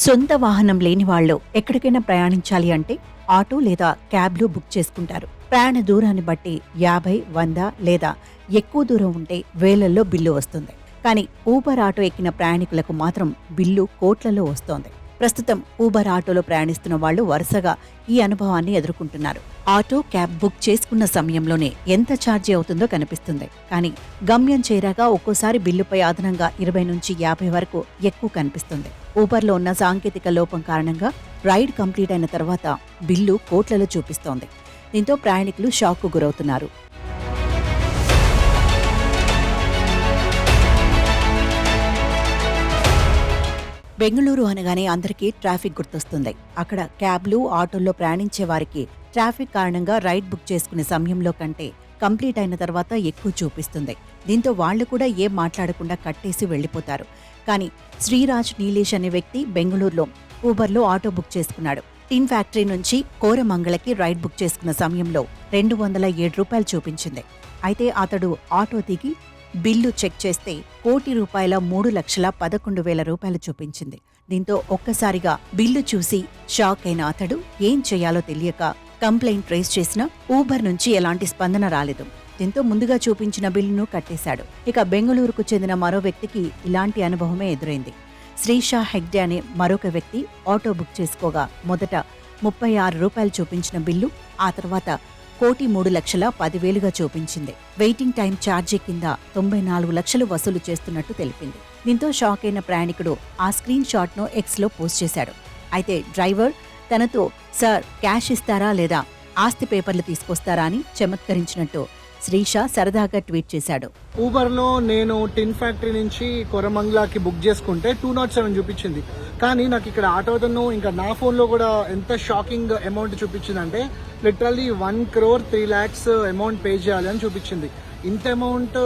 సొంత వాహనం లేని వాళ్ళు ఎక్కడికైనా ప్రయాణించాలి అంటే ఆటో లేదా క్యాబ్లు బుక్ చేసుకుంటారు. ప్రయాణ దూరాన్ని బట్టి 50, 100 లేదా ఎక్కువ దూరం ఉంటే వేలల్లో బిల్లు వస్తుంది. కానీ ఊబర్ ఆటో ఎక్కిన ప్రయాణికులకు మాత్రం బిల్లు కోట్లలో వస్తోంది. ప్రస్తుతం ఊబర్ ఆటోలో ప్రయాణిస్తున్న వాళ్లు వరుసగా ఈ అనుభవాన్ని ఎదుర్కొంటున్నారు. ఆటో క్యాబ్ బుక్ చేసుకున్న సమయంలోనే ఎంత ఛార్జీ అవుతుందో కనిపిస్తుంది. కానీ గమ్యం చేరాక ఒక్కోసారి బిల్లుపై అదనంగా 20 నుంచి 50 వరకు ఎక్కువ కనిపిస్తుంది. ఊబర్లో ఉన్న సాంకేతిక లోపం కారణంగా రైడ్ కంప్లీట్ అయిన తర్వాత బిల్లు కోట్లలో చూపిస్తోంది. దీంతో ప్రయాణికులు షాక్కు గురవుతున్నారు. బెంగళూరు అనగానే అందరికీ ట్రాఫిక్ గుర్తొస్తుంది. అక్కడ క్యాబ్లు, ఆటోల్లో ప్రయాణించే వారికి ట్రాఫిక్ కారణంగా రైడ్ బుక్ చేసుకునే సమయంలో కంటే కంప్లీట్ అయిన తర్వాత ఎక్కువ చూపిస్తుంది. దీంతో వాళ్లు కూడా ఏం మాట్లాడకుండా కట్టేసి వెళ్లిపోతారు. కానీ శ్రీరాజ్ నీలేష్ అనే వ్యక్తి బెంగళూరులో ఊబర్లో ఆటో బుక్ చేసుకున్నాడు. టిన్ ఫ్యాక్టరీ నుంచి కోరమంగళకి రైడ్ బుక్ చేసుకున్న సమయంలో 207 రూపాయలు చూపించింది. అయితే అతడు ఆటో దిగి బిల్లు చెక్ చేస్తే ₹1,03,11,000 చూపించింది. దీంతో ఒక్కసారిగా బిల్లు చూసి షాక్ అయిన అతడు ఏం చేయాలో తెలియక కంప్లైంట్ రేస్ చేసినా ఊబర్ నుంచి ఎలాంటి స్పందన రాలేదు. దీంతో ముందుగా చూపించిన బిల్లును కట్టేశాడు. ఇక బెంగళూరుకు చెందిన మరో వ్యక్తికి ఇలాంటి అనుభవమే ఎదురైంది. శ్రీషా హెగ్డే అనే మరొక వ్యక్తి ఆటో బుక్ చేసుకోగా మొదట ₹36 చూపించిన బిల్లు ఆ తర్వాత ₹1,03,10,000 చూపించింది. వెయిటింగ్ టైం ఛార్జీ కింద 94 లక్షలు వసూలు చేస్తున్నట్టు తెలిపింది. దీంతో షాక్ అయిన ప్రయాణికుడు ఆ స్క్రీన్ షాట్ను ఎక్స్లో పోస్ట్ చేశాడు. అయితే డ్రైవర్ తనతో సార్ క్యాష్ ఇస్తారా లేదా ఆస్తి పేపర్లు తీసుకొస్తారా అని చమత్కరించినట్టు శ్రీషా సరదాగా ట్వీట్ చేశాడు. ఊబర్లో నేను టిన్ ఫ్యాక్టరీ నుంచి కొరమంగళకి బుక్ చేసుకుంటే 207 చూపించింది. కానీ నాకు ఇక్కడ ఆటోదను ఇంకా నా ఫోన్లో కూడా ఎంత షాకింగ్ అమౌంట్ చూపించిందంటే లిటరల్లీ 1,03,00,000 అమౌంట్ పే చేయాలి అని చూపించింది. ఇంత అమౌంట్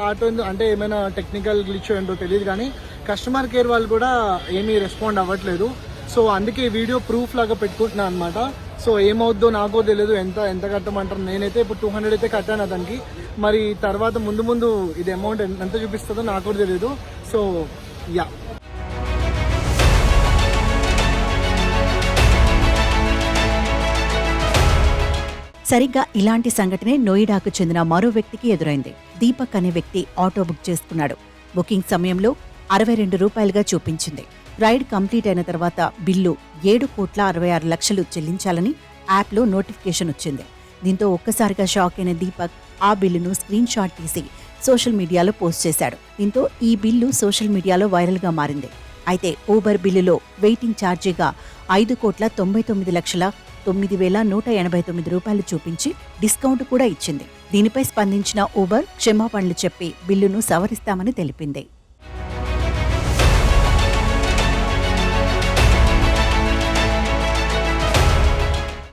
ఆటో అంటే ఏమైనా టెక్నికల్ గ్లిచ్ ఏంటో తెలియదు, కానీ కస్టమర్ కేర్ వాళ్ళు కూడా ఏమీ రెస్పాండ్ అవ్వట్లేదు. సో అందుకే వీడియో ప్రూఫ్ లాగా పెట్టుకుంటున్నాను అనమాట. సో ఏమవుద్దో నాకో తెలియదు, ఎంత కట్టమంటారు. నేనైతే ఇప్పుడు 200 అయితే కట్టాను అతనికి. మరి తర్వాత ముందు ఇది అమౌంట్ ఎంత చూపిస్తుందో నాకు కూడా తెలియదు. సో యా, సరిగ్గా ఇలాంటి సంఘటనే నోయిడాకు చెందిన మరో వ్యక్తికి ఎదురైంది. దీపక్ అనే వ్యక్తి ఆటో బుక్ చేసుకున్నాడు. బుకింగ్ సమయంలో ₹62 చూపించింది. రైడ్ కంప్లీట్ అయిన తర్వాత బిల్లు ₹7,66,00,000 చెల్లించాలని యాప్లో నోటిఫికేషన్ వచ్చింది. దీంతో ఒక్కసారిగా షాక్ అయిన దీపక్ ఆ బిల్లును స్క్రీన్ షాట్ తీసి సోషల్ మీడియాలో పోస్ట్ చేశాడు. దీంతో ఈ బిల్లు సోషల్ మీడియాలో వైరల్గా మారింది. అయితే ఊబర్ బిల్లులో వెయిటింగ్ ఛార్జీగా ₹5,99,989 చూపించి డిస్కౌంట్ కూడా ఇచ్చింది. దీనిపై స్పందించిన ఊబర్ క్షమాపణలు చెప్పి బిల్లును సవరిస్తామని తెలిపింది.